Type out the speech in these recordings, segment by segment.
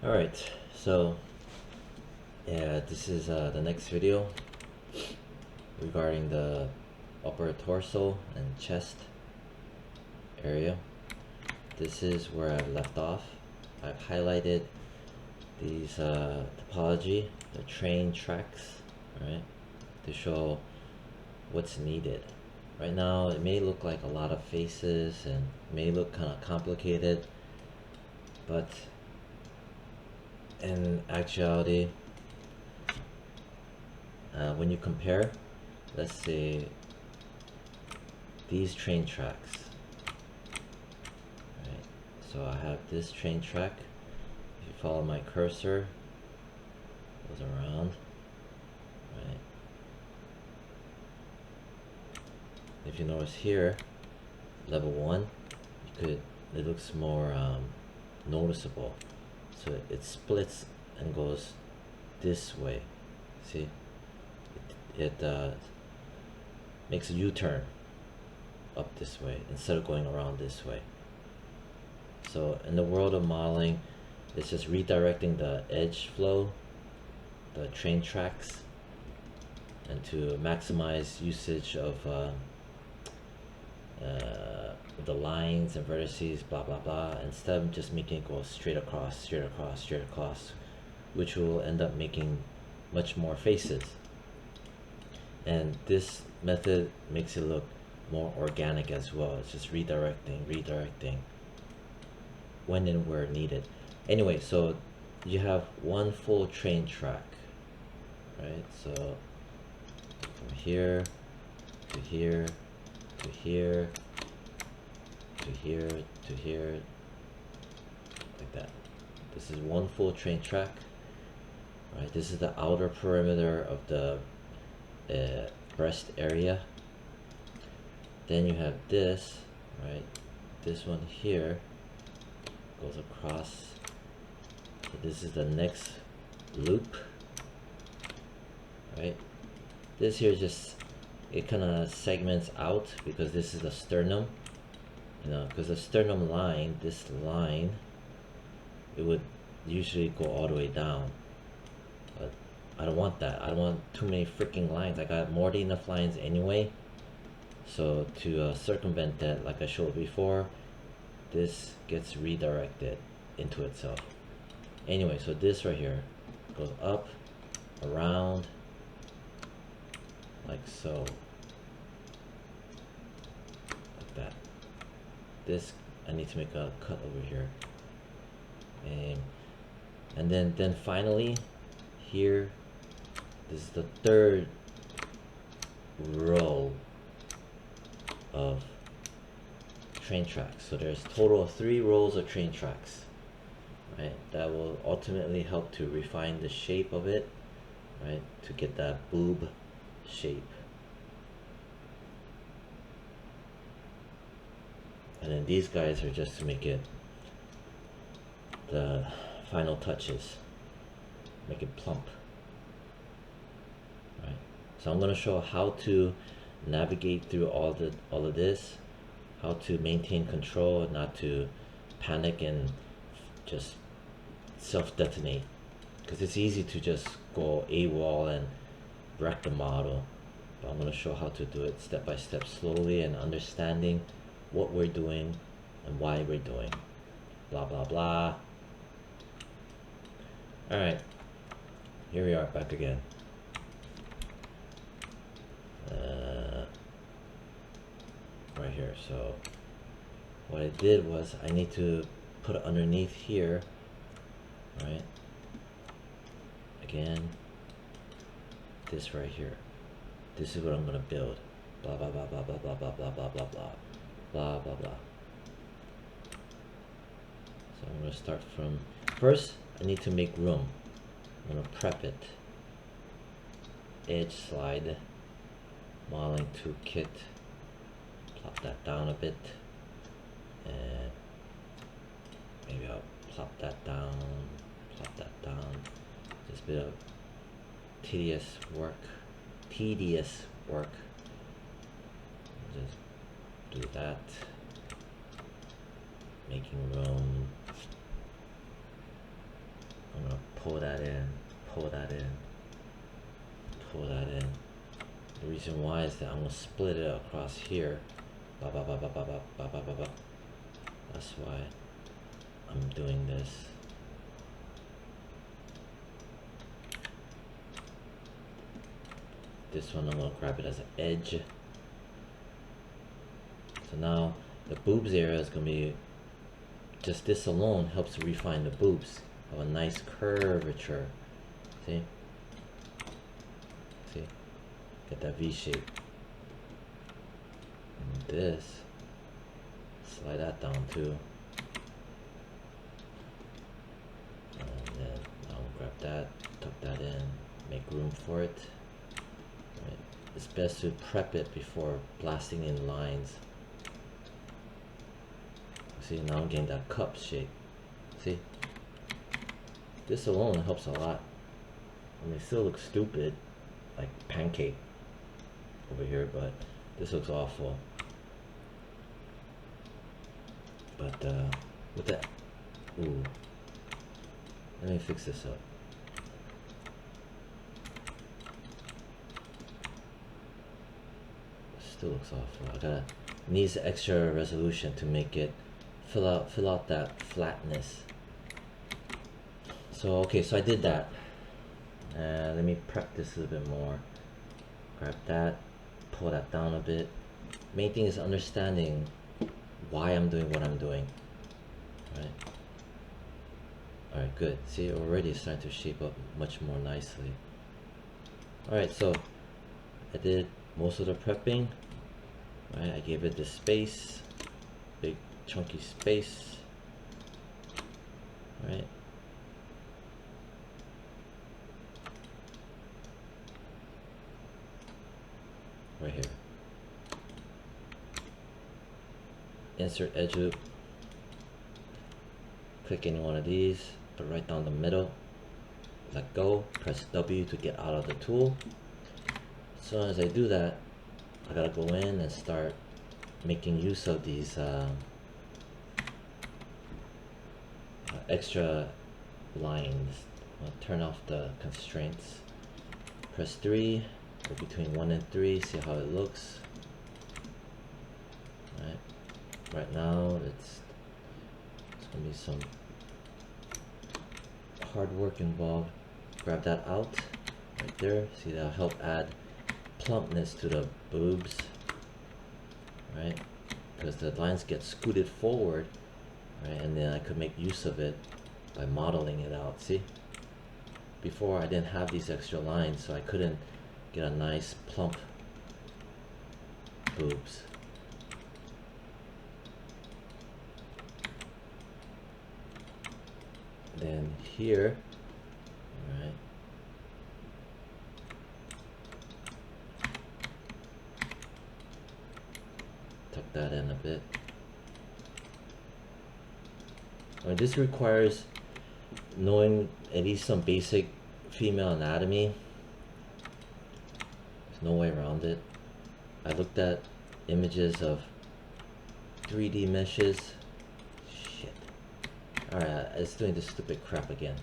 Alright, so yeah, this is the next video regarding the upper torso and chest area. This is where I left off. I've highlighted these topology, the train tracks, right, to show what's needed. Right now it may look like a lot of faces and may look kind of complicated, but in actuality, when you compare, let's say, these train tracks, right? So I have this train track. If you follow my cursor, it goes around, right? If you notice here, level 1, it looks more noticeable. So it splits and goes this way. See, it makes a U-turn up this way instead of going around this way. So in the world of modeling, it's just redirecting the edge flow, the train tracks, and to maximize usage of the lines and vertices, blah blah blah, instead of just making it go straight across, straight across, straight across, which will end up making much more faces. And this method makes it look more organic as well. It's just redirecting when and where needed. Anyway, so you have one full train track, right? So from here to here to here to here to here, like that. This is one full train track, right? This is the outer perimeter of the breast area. Then you have this, right? This one here goes across. So this is the next loop, right? This here just, it kind of segments out because this is the sternum, you know, because the sternum line, this line, it would usually go all the way down, but I don't want that. I don't want too many freaking lines. I got more than enough lines anyway. So to circumvent that, like I showed before, this gets redirected into itself. Anyway, so this right here goes up, around, like so, like that. This, I need to make a cut over here, and then finally here, this is the third row of train tracks. So there's total of 3 rows of train tracks, right? That will ultimately help to refine the shape of it, right? To get that boob shape. And then these guys are just to make it the final touches, make it plump, right? So I'm going to show how to navigate through all of this, how to maintain control, not to panic and just self-detonate, because it's easy to just go AWOL and wreck the model. But I'm going to show how to do it step by step, slowly, and understanding what we're doing and why we're doing, blah blah blah. Alright, here we are back again. Right here. So what I did was I need to put it underneath here, right? Again, this right here. This is what I'm gonna build. Blah blah blah blah blah blah blah blah blah blah blah blah blah blah. So I'm gonna start from first. I need to make room. I'm gonna prep it. Edge slide, modeling toolkit. Plop that down a bit, and maybe I'll plop that down, just a bit of tedious work, just do that, making room, pull that in, pull that in, pull that in. The reason why is that I'm gonna split it across here. Ba ba ba ba ba ba ba ba ba ba. That's why I'm doing this. This one I'm gonna grab it as an edge. So now the boobs area is gonna be, just this alone helps refine the boobs. Have a nice curvature. See? See? Get that V shape. And this, slide that down too. And then I'll grab that, tuck that in, make room for it. Right. It's best to prep it before blasting in lines. See, now I'm getting that cup shape. See? This alone helps a lot. I mean, it still looks stupid, like pancake over here, but this looks awful. But with that, ooh, let me fix this up. Still looks awful. I gotta, needs extra resolution to make it fill out that flatness. So okay, so I did that. Let me prep this a little bit more. Grab that, pull that down a bit. Main thing is understanding why I'm doing what I'm doing. Right? Alright, good. See, already it's starting to shape up much more nicely. Alright, so I did most of the prepping. Right, I gave it the space, big chunky space. Right. Right here. Insert edge loop. Click any one of these, put right down the middle. Let go, press W to get out of the tool. As soon as I do that, I gotta go in and start making use of these extra lines. I'll turn off the constraints. Press 3, go between 1 and 3, see how it looks. Right now, it's gonna be some hard work involved. Grab that out right there. See, that'll help add plumpness to the boobs, right? Because the lines get scooted forward, right? And then I could make use of it by modeling it out. See, before I didn't have these extra lines, so I couldn't get a nice plump boobs. Then here, right, tuck that in a bit. This requires knowing at least some basic female anatomy. There's no way around it. I looked at images of 3D meshes. Shit. Alright, it's doing this stupid crap again,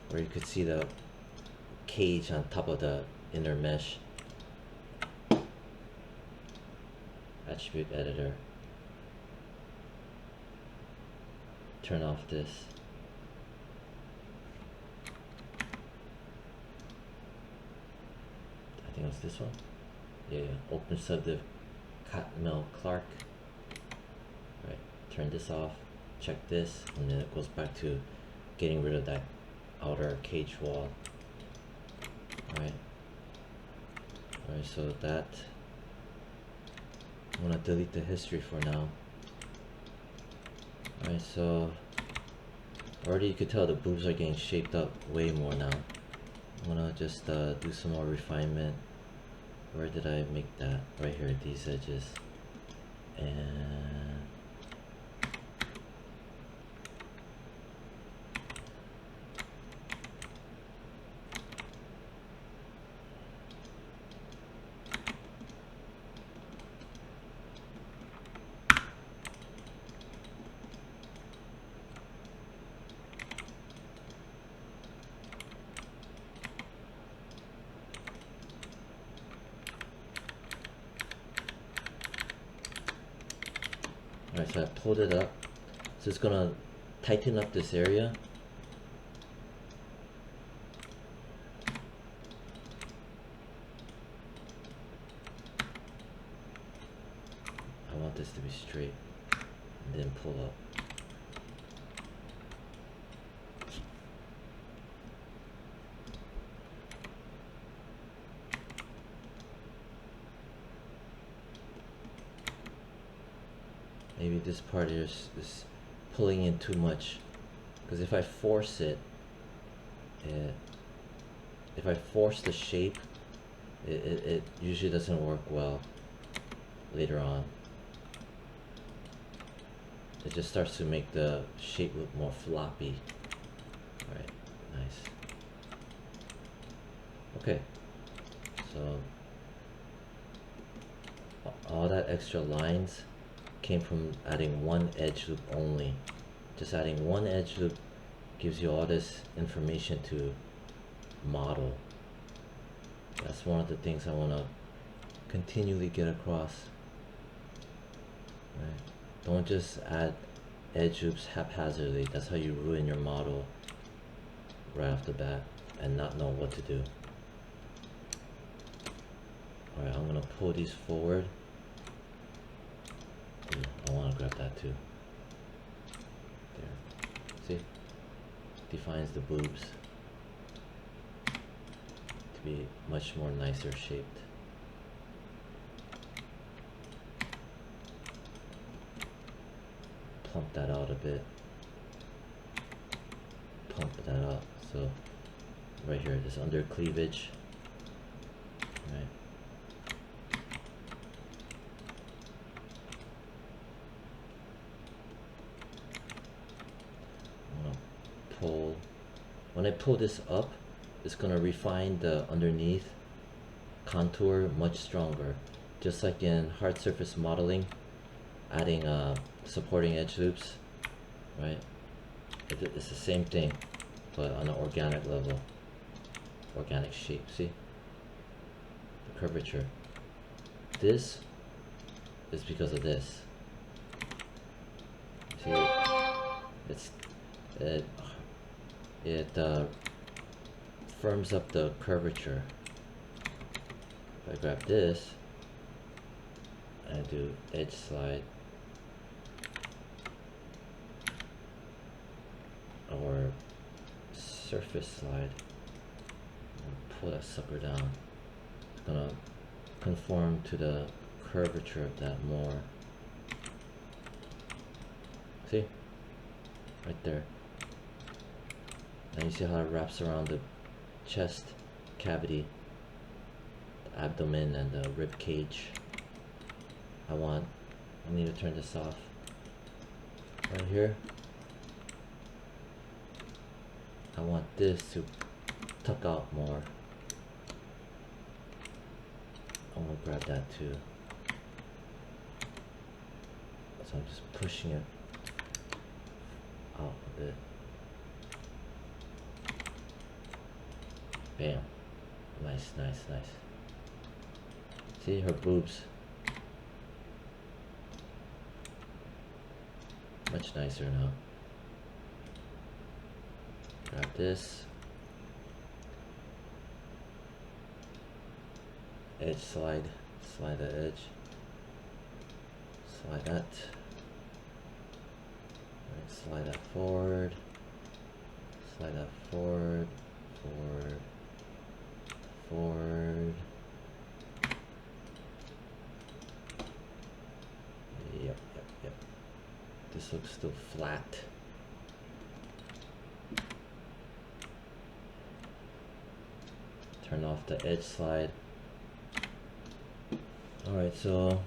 where you could see the cage on top of the inner mesh. Attribute editor. Turn off this. I think it was this one. Yeah, open subdiv Catmull Clark. Right, turn this off. Check this, and then it goes back to getting rid of that outer cage wall. Alright, so that, I'm gonna delete the history for now. Alright, so already you could tell the boobs are getting shaped up way more now. I'm gonna just do some more refinement. Where did I make that? Right here, these edges. And Alright, so I pulled it up. So it's gonna tighten up this area. I want this to be straight and then pull up. Maybe this part here is pulling in too much, because if I force it, if I force the shape, it usually doesn't work well later on. It just starts to make the shape look more floppy. Alright, nice. Okay, so all that extra lines came from adding one edge loop only. Just adding one edge loop gives you all this information to model. That's one of the things I want to continually get across. Right? Don't just add edge loops haphazardly. That's how you ruin your model right off the bat and not know what to do. Alright, I'm going to pull these forward. I want to grab that too. There. See? Defines the boobs to be much more nicer shaped. Plump that out a bit. Pump that out. So right here, this under cleavage. Right. Pull. When I pull this up, it's gonna refine the underneath contour much stronger. Just like in hard surface modeling, adding supporting edge loops, right? It's the same thing, but on an organic level, organic shape. See the curvature. This is because of this. See, it firms up the curvature. If I grab this and do edge slide or surface slide and pull that sucker down, it's gonna conform to the curvature of that more. See? Right there. And you see how it wraps around the chest cavity, the abdomen, and the rib cage. I need to turn this off. Right here. I want this to tuck out more. I'm gonna grab that too. So I'm just pushing it out a bit. Bam. Nice, nice, nice. See her boobs. Much nicer now. Grab this. Edge slide. Slide the edge. Slide that. Right, slide that forward. Slide that forward. Forward. Forward. Yep. This looks still flat. Turn off the edge slide. Alright, so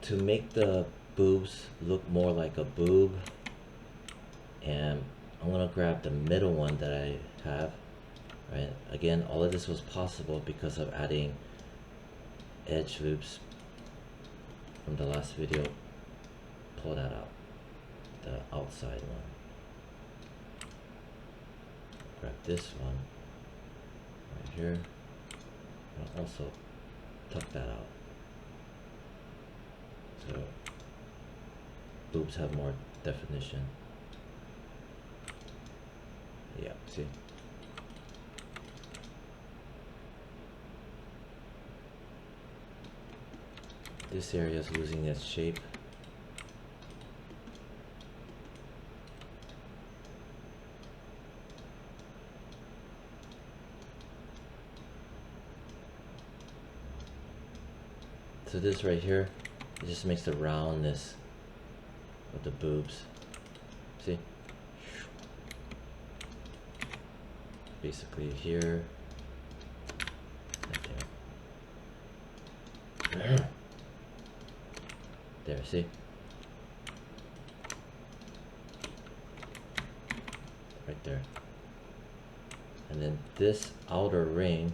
to make the boobs look more like a boob, and I'm gonna grab the middle one that I have. Right. Again, all of this was possible because of adding edge loops from the last video. Pull that out, the outside one. Grab this one right here, and also tuck that out. So boobs have more definition. Yeah, see? This area is losing its shape. So this right here, it just makes the roundness of the boobs. See? Basically here. Right there, see? Right there. And then this outer ring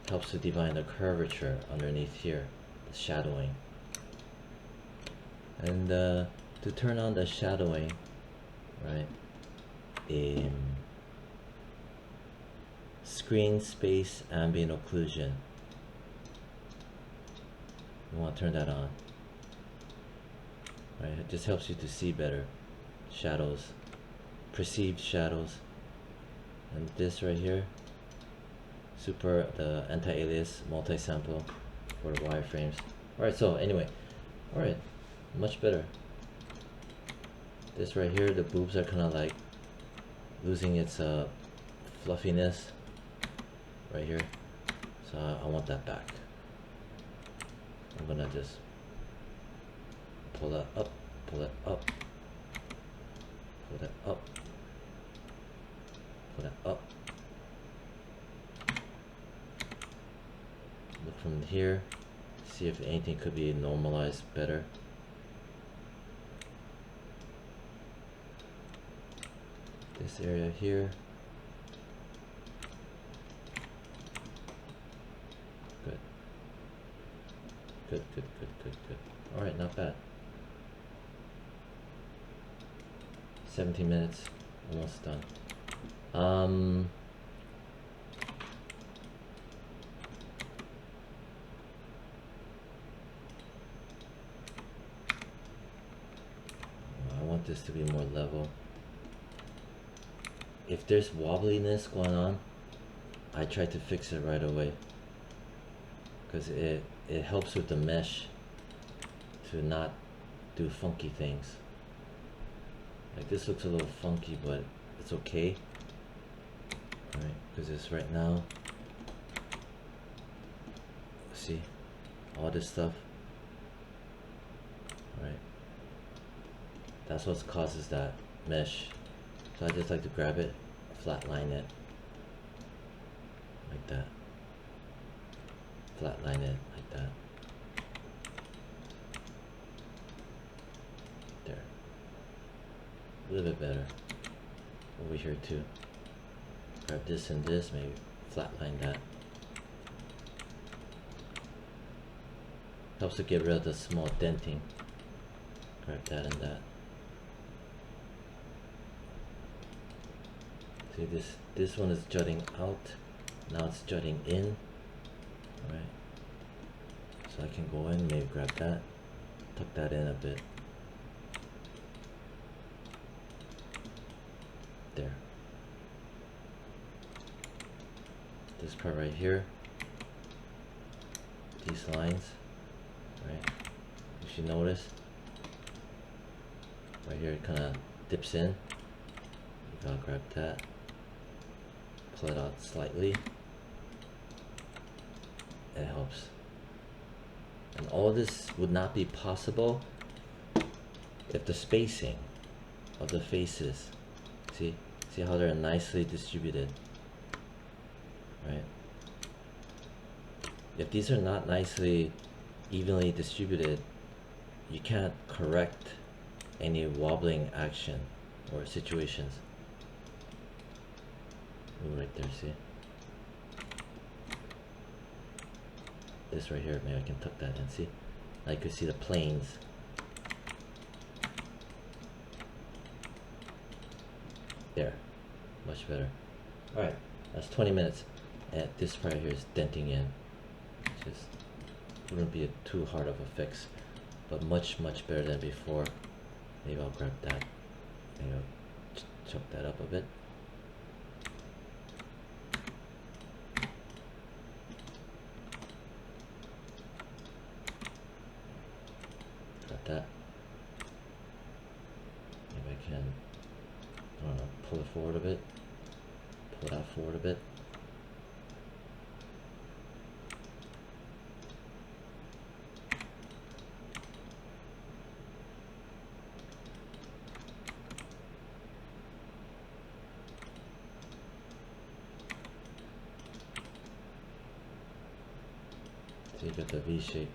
helps to define the curvature underneath here, the shadowing. And to turn on the shadowing, right, screen space ambient occlusion. You want to turn that on. Right, it just helps you to see better shadows, perceived shadows. And this right here, the anti-alias multi-sample for the wireframes. Alright, so anyway, alright, much better. This right here, the boobs are kind of like losing its fluffiness right here, so I want that back. I'm gonna just pull that up, pull that up, pull that up, pull that up. Look from here, see if anything could be normalized better. This area here. Good. Good, good, good, good, good. Alright, not bad. 17 minutes, almost done. I want this to be more level. If there's wobbliness going on, I try to fix it right away, because it helps with the mesh to not do funky things. Like this looks a little funky, but it's okay. Alright, because it's right now, see all this stuff. Alright, that's what causes that mesh. So I just like to grab it, flatline it, like that. Flatline it, like that. There. A little bit better. Over here too. Grab this and this, maybe flatline that. Helps to get rid of the small denting. Grab that and that. See, this one is jutting out, now it's jutting in. Alright, so I can go in, maybe grab that, tuck that in a bit. There. This part right here, these lines, right? If you notice, right here it kind of dips in. You gotta grab that. Pull it out slightly. It helps. And all this would not be possible if the spacing of the faces, see how they're nicely distributed, right? If these are not nicely evenly distributed, you can't correct any wobbling action or situations. Ooh, right there, see? This right here, maybe I can tuck that in, see? Now you can see the planes. There, much better. Alright, that's 20 minutes. And this part here is denting in. Just wouldn't be too hard of a fix. but much better than before. Maybe I'll grab that. Maybe I'll chop that up a bit. Got that. Maybe I can, I don't know, pull it forward a bit. Pull it out forward a bit. So you got the V shape.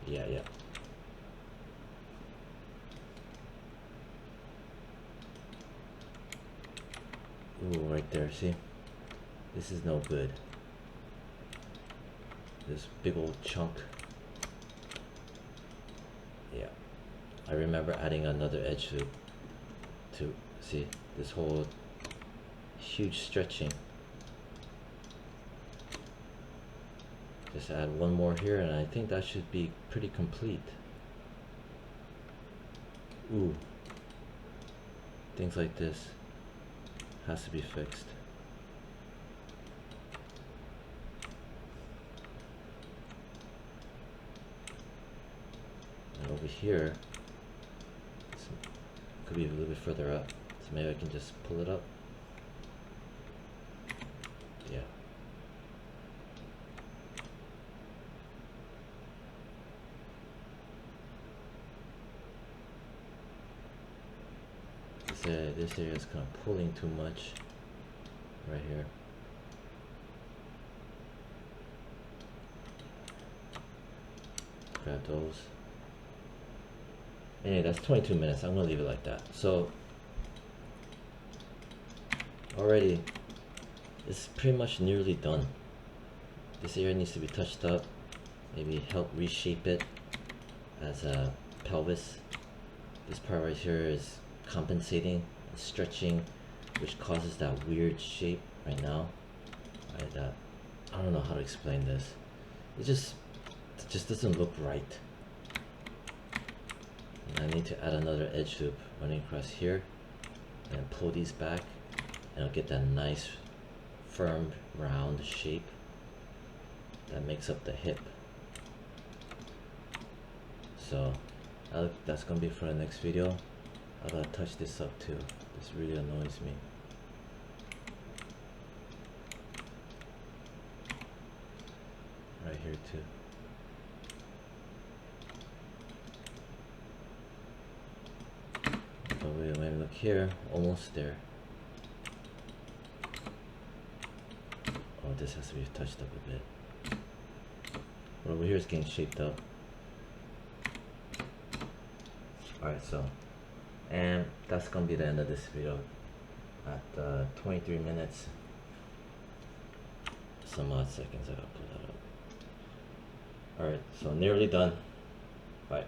Yeah. Ooh, right there, see? This is no good. This big old chunk. Yeah. I remember adding another edge loop to see this whole huge stretching. Just add one more here and I think that should be pretty complete. Ooh. Things like this has to be fixed. And over here, could be a little bit further up. So maybe I can just pull it up. Yeah. This area is kind of pulling too much right here. Grab those. Anyway, that's 22 minutes. I'm gonna leave it like that. So already it's pretty much nearly done. This area needs to be touched up, maybe help reshape it as a pelvis. This part right here is compensating and stretching, which causes that weird shape right now. I don't know how to explain this. It just doesn't look right. And I need to add another edge loop running across here and pull these back, and I'll get that nice firm round shape that makes up the hip. So that's gonna be for the next video. I gotta touch this up too. This really annoys me. Right here too. But wait, when I look here, almost there. Oh, this has to be touched up a bit. But over here is getting shaped up. Alright, so, and that's gonna be the end of this video at 23 minutes some odd seconds. I gotta put that up. Alright, so nearly done. Bye.